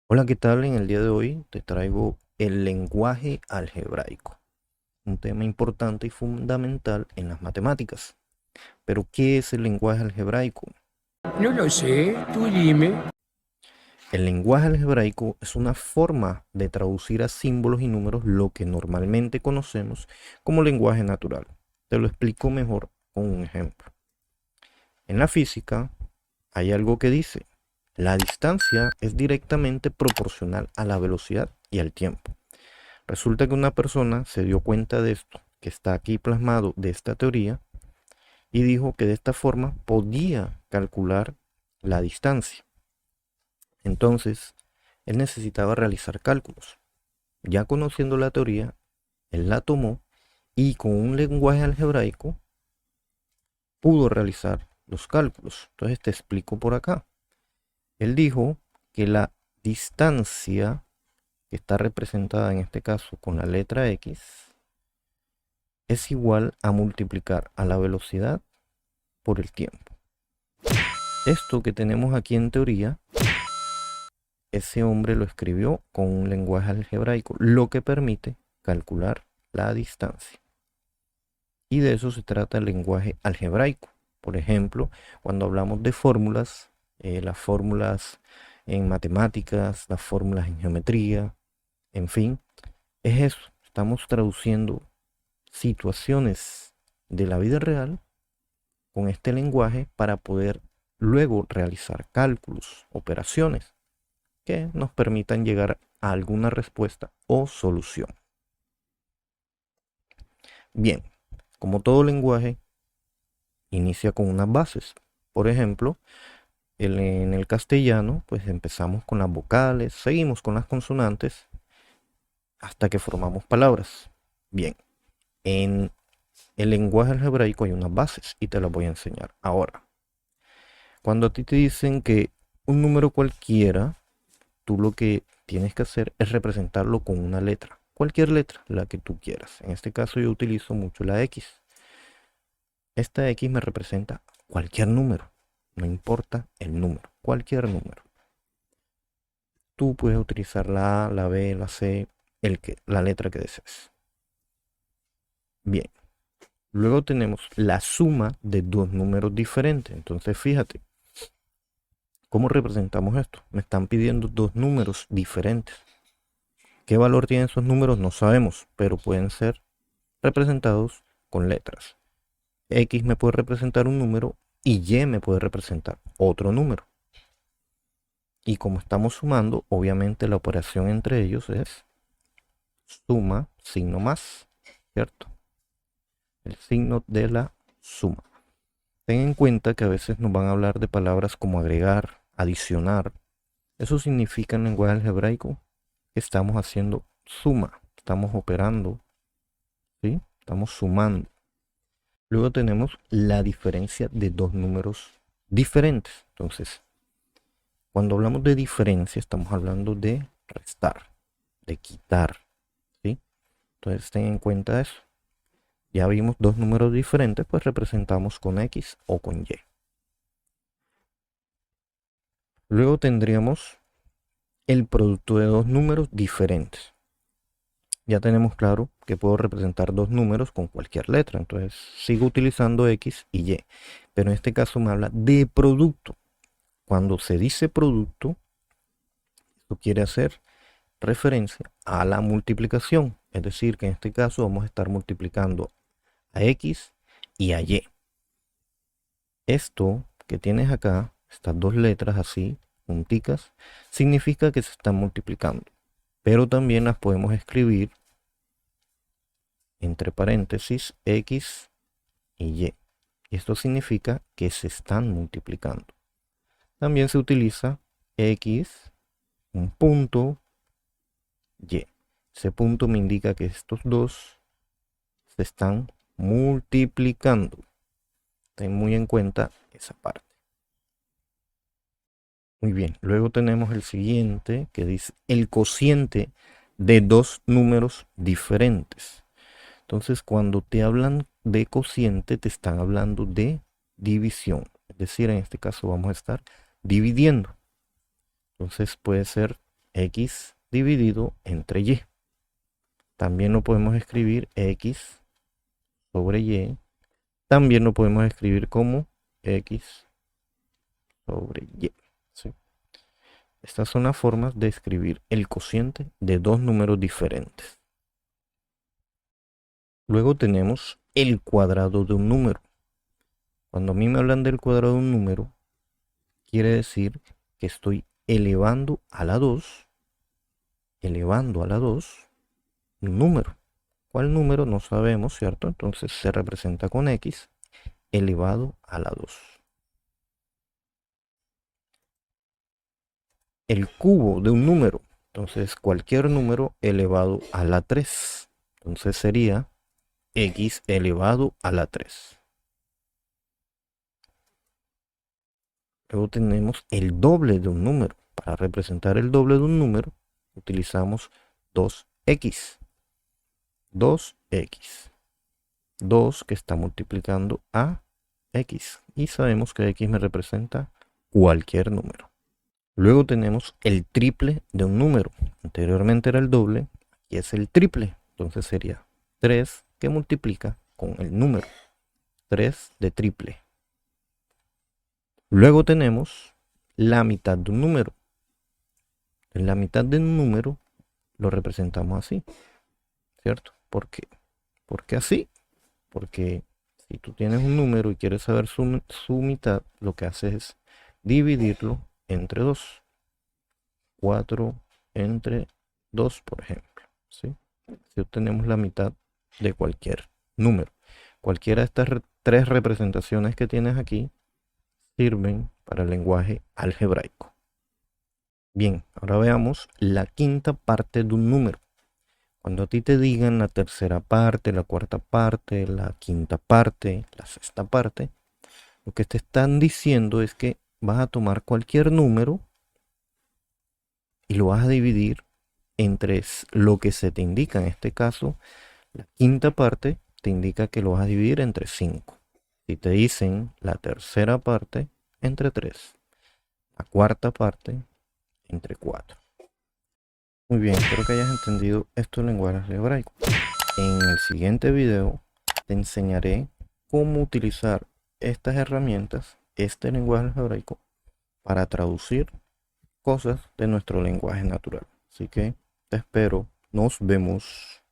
Hola, ¿qué tal? En el día de hoy te traigo el lenguaje algebraico, un tema importante y fundamental en las matemáticas. Pero, ¿qué es el lenguaje algebraico? No lo sé, tú dime. El lenguaje algebraico es una forma de traducir a símbolos y números lo que normalmente conocemos como lenguaje natural. Te lo explico mejor con un ejemplo. En la física hay algo que dice, la distancia es directamente proporcional a la velocidad y al tiempo. Resulta que una persona se dio cuenta de esto, que está aquí plasmado de esta teoría, y dijo que de esta forma podía calcular la distancia. Entonces, él necesitaba realizar cálculos. Ya conociendo la teoría, él la tomó y con un lenguaje algebraico pudo realizar los cálculos. Entonces te explico por acá. Él dijo que la distancia, que está representada en este caso con la letra X, es igual a multiplicar a la velocidad por el tiempo. Esto que tenemos aquí en teoría, ese hombre lo escribió con un lenguaje algebraico, lo que permite calcular la distancia. Y de eso se trata el lenguaje algebraico. Por ejemplo, cuando hablamos de fórmulas, las fórmulas en matemáticas, las fórmulas en geometría, en fin, es eso. Estamos traduciendo situaciones de la vida real con este lenguaje para poder luego realizar cálculos, operaciones que nos permitan llegar a alguna respuesta o solución. Bien, como todo lenguaje, inicia con unas bases. Por ejemplo, en el castellano, pues empezamos con las vocales, seguimos con las consonantes hasta que formamos palabras. Bien, en el lenguaje algebraico hay unas bases y te las voy a enseñar ahora. Cuando a ti te dicen que un número cualquiera, tú lo que tienes que hacer es representarlo con una letra, cualquier letra, la que tú quieras. En este caso yo utilizo mucho la X. Esta X me representa cualquier número, no importa el número, cualquier número. Tú puedes utilizar la A, la B, la C, la letra que desees. Bien, luego tenemos la suma de dos números diferentes. Entonces fíjate, ¿cómo representamos esto? Me están pidiendo dos números diferentes. ¿Qué valor tienen esos números? No sabemos, pero pueden ser representados con letras. X me puede representar un número y Y me puede representar otro número. Y como estamos sumando, obviamente la operación entre ellos es suma, signo más, ¿cierto? El signo de la suma. Ten en cuenta que a veces nos van a hablar de palabras como agregar, adicionar. Eso significa en lenguaje algebraico que estamos haciendo suma, estamos operando, ¿sí? Estamos sumando. Luego tenemos la diferencia de dos números diferentes. Entonces, cuando hablamos de diferencia, estamos hablando de restar, de quitar, ¿sí? Entonces, ten en cuenta eso. Ya vimos dos números diferentes, pues representamos con X o con Y. Luego tendríamos el producto de dos números diferentes. Ya tenemos claro que puedo representar dos números con cualquier letra, entonces sigo utilizando X y Y. Pero en este caso me habla de producto. Cuando se dice producto, esto quiere hacer referencia a la multiplicación. Es decir, que en este caso vamos a estar multiplicando a X y a Y. Esto que tienes acá, estas dos letras así, junticas, significa que se están multiplicando. Pero también las podemos escribir entre paréntesis X y Y. Esto significa que se están multiplicando. También se utiliza X, un punto, Y. Ese punto me indica que estos dos se están multiplicando. Ten muy en cuenta esa parte. Muy bien, luego tenemos el siguiente que dice el cociente de dos números diferentes. Entonces, cuando te hablan de cociente, te están hablando de división. Es decir, en este caso vamos a estar dividiendo. Entonces puede ser x dividido entre y. También lo podemos escribir x sobre y. También lo podemos escribir como x sobre y. ¿Sí? Estas son las formas de escribir el cociente de dos números diferentes. Luego tenemos el cuadrado de un número. Cuando a mí me hablan del cuadrado de un número, quiere decir que estoy elevando a la 2 un número. ¿Cuál número? No sabemos, ¿cierto? Entonces se representa con x elevado a la 2. El cubo de un número, entonces cualquier número elevado a la 3. Entonces sería x elevado a la 3. Luego tenemos el doble de un número. Para representar el doble de un número utilizamos 2x. 2x. 2 que está multiplicando a x. Y sabemos que x me representa cualquier número. Luego tenemos el triple de un número. Anteriormente era el doble, y es el triple. Entonces sería 3 que multiplica con el número. 3 de triple. Luego tenemos la mitad de un número. En la mitad de un número lo representamos así, ¿cierto? ¿Por qué? ¿Por qué así? Porque si tú tienes un número y quieres saber su mitad, lo que haces es dividirlo entre 2. 4 entre 2, por ejemplo. ¿Sí? Si obtenemos la mitad de cualquier número. Cualquiera de estas tres representaciones que tienes aquí sirven para el lenguaje algebraico. Bien, ahora veamos la quinta parte de un número. Cuando a ti te digan la tercera parte, la cuarta parte, la quinta parte, la sexta parte, lo que te están diciendo es que vas a tomar cualquier número y lo vas a dividir entre lo que se te indica. En este caso, la quinta parte te indica que lo vas a dividir entre 5. Si te dicen la tercera parte, entre 3. La cuarta parte, entre 4. Muy bien, espero que hayas entendido esto del lenguaje algebraico. En el siguiente video te enseñaré cómo utilizar estas herramientas, este lenguaje algebraico, para traducir cosas de nuestro lenguaje natural. Así que te espero. Nos vemos.